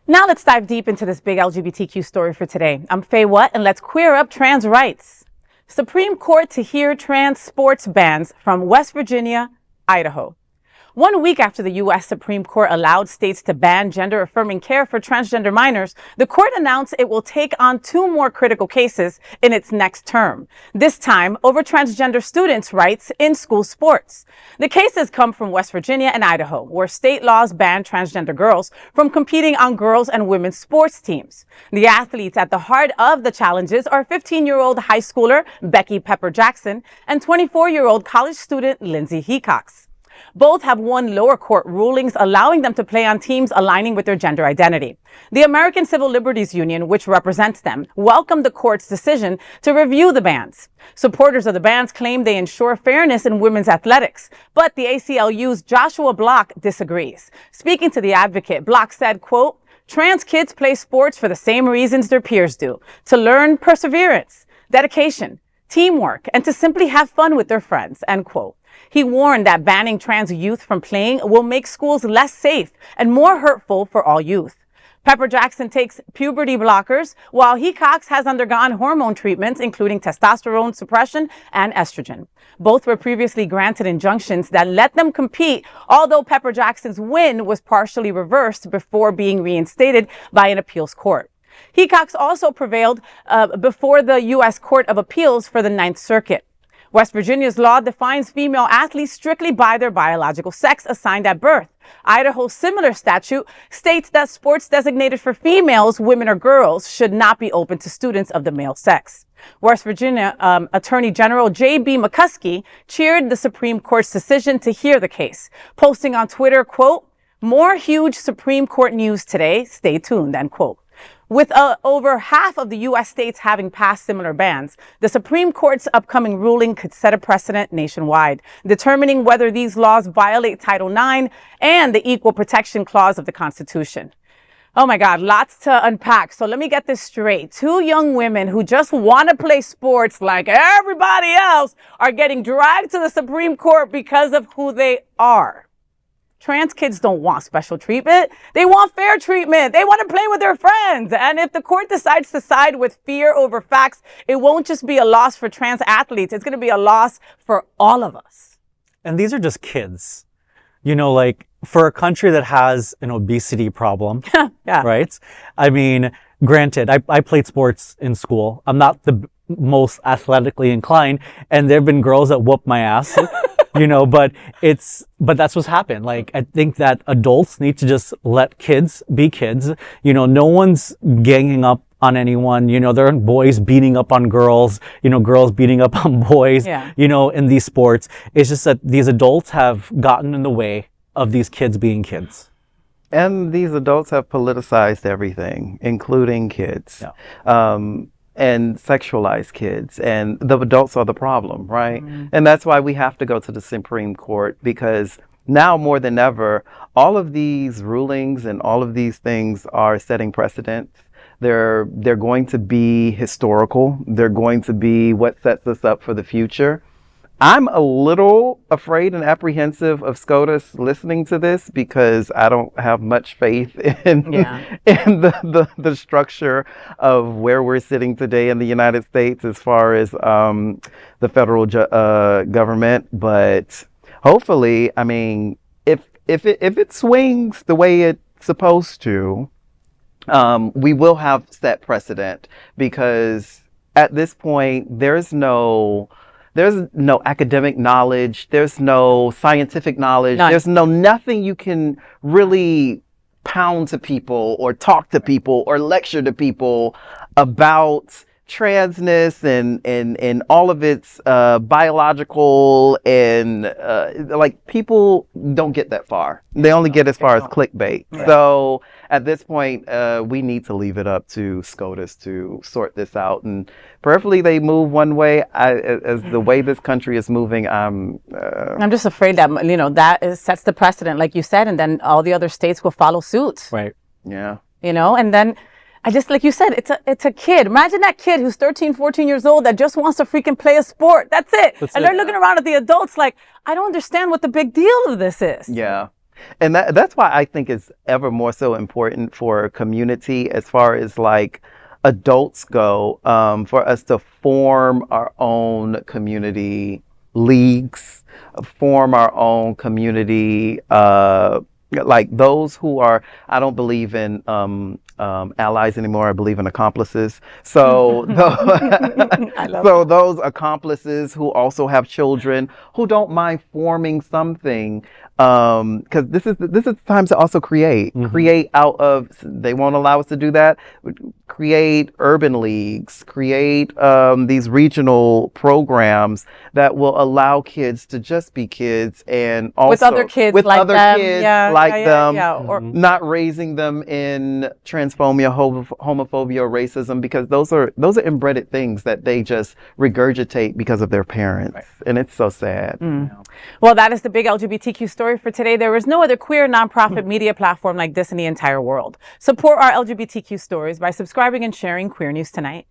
Now let's dive deep into this big LGBTQ story for today. I'm Faye Watt, and let's queer up trans rights. Supreme Court to hear trans sports bans from West Virginia, Idaho. 1 week after the U.S. Supreme Court allowed states to ban gender-affirming care for transgender minors, the court announced it will take on 2 more critical cases in its next term, this time over transgender students' rights in school sports. The cases come from West Virginia and Idaho, where state laws ban transgender girls from competing on girls' and women's sports teams. The athletes at the heart of the challenges are 15-year-old high schooler Becky Pepper-Jackson and 24-year-old college student Lindsay Hecox. Both have won lower court rulings allowing them to play on teams aligning with their gender identity. The American Civil Liberties Union, which represents them, welcomed the court's decision to review the bans. Supporters of the bans claim they ensure fairness in women's athletics, but the ACLU's Joshua Block disagrees. Speaking to the advocate, Block said, quote, "Trans kids play sports for the same reasons their peers do, to learn perseverance, dedication, teamwork, and to simply have fun with their friends," end quote. He warned that banning trans youth from playing will make schools less safe and more hurtful for all youth. Pepper-Jackson takes puberty blockers, while Hecox has undergone hormone treatments, including testosterone suppression and estrogen. Both were previously granted injunctions that let them compete, although Pepper-Jackson's win was partially reversed before being reinstated by an appeals court. Hecox also prevailed before the U.S. Court of Appeals for the Ninth Circuit. West Virginia's law defines female athletes strictly by their biological sex assigned at birth. Idaho's similar statute states that sports designated for females, women, or girls should not be open to students of the male sex. West Virginia Attorney General J.B. McCuskey cheered the Supreme Court's decision to hear the case, posting on Twitter, quote, "More huge Supreme Court news today. Stay tuned," end quote. With over half of the U.S. states having passed similar bans, the Supreme Court's upcoming ruling could set a precedent nationwide, determining whether these laws violate Title IX and the Equal Protection Clause of the Constitution. Oh my God, lots to unpack. So let me get this straight. 2 young women who just want to play sports like everybody else are getting dragged to the Supreme Court because of who they are. Trans kids don't want special treatment. They want fair treatment. They want to play with their friends. And if the court decides to side with fear over facts, it won't just be a loss for trans athletes. It's going to be a loss for all of us. And these are just kids. You know, like for a country that has an obesity problem, yeah. Right? I mean, granted, I played sports in school. I'm not the most athletically inclined, and there have been girls that whoop my ass. You know, but that's what's happened. Like, I think that adults need to just let kids be kids. You know, no one's ganging up on anyone. You know, there aren't boys beating up on girls, you know, girls beating up on boys, you know, in these sports. It's just that these adults have gotten in the way of these kids being kids. And these adults have politicized everything, including kids. Yeah. And sexualize kids, and the adults are the problem, right? And that's why we have to go to the Supreme Court, because now more than ever, all of these rulings and all of these things are setting precedent. They're going to be historical. They're going to be what sets us up for the future. I'm a little afraid and apprehensive of SCOTUS listening to this, because I don't have much faith in the structure of where we're sitting today in the United States as far as the federal government. But hopefully, I mean, if it swings the way it's supposed to, we will have set precedent, because at this point there's no academic knowledge. There's no scientific knowledge. None. There's nothing you can really pound to people or talk to people or lecture to people about transness and all of its biological and like, people don't get that far. They only get as far as clickbait. Right. So at this point, we need to leave it up to SCOTUS to sort this out, and preferably they move one way. As the way this country is moving, I'm just afraid that, you know, sets the precedent, like you said, and then all the other states will follow suit. Right. Yeah. You know, and then I just, like you said, it's a kid. Imagine that kid who's 13, 14 years old that just wants to freaking play a sport. That's it. They're looking around at the adults like, I don't understand what the big deal of this is. Yeah. And that's why I think it's ever more so important for a community, as far as like adults go, for us to form our own community leagues, form our own community, like those who are, I don't believe in allies anymore. I believe in accomplices. So, so those accomplices who also have children who don't mind forming something, because this is the time to also create out of. They won't allow us to do that. Create urban leagues, create these regional programs that will allow kids to just be kids, and also with other kids with like other them. kids Yeah, like them, or not raising them in transphobia, homophobia, or racism, because those are inbred things that they just regurgitate because of their parents, and it's so sad. You know? Well, that is the big LGBTQ story for today. There is no other queer nonprofit media platform like this in the entire world. Support our LGBTQ stories by subscribing and sharing Queer News Tonight.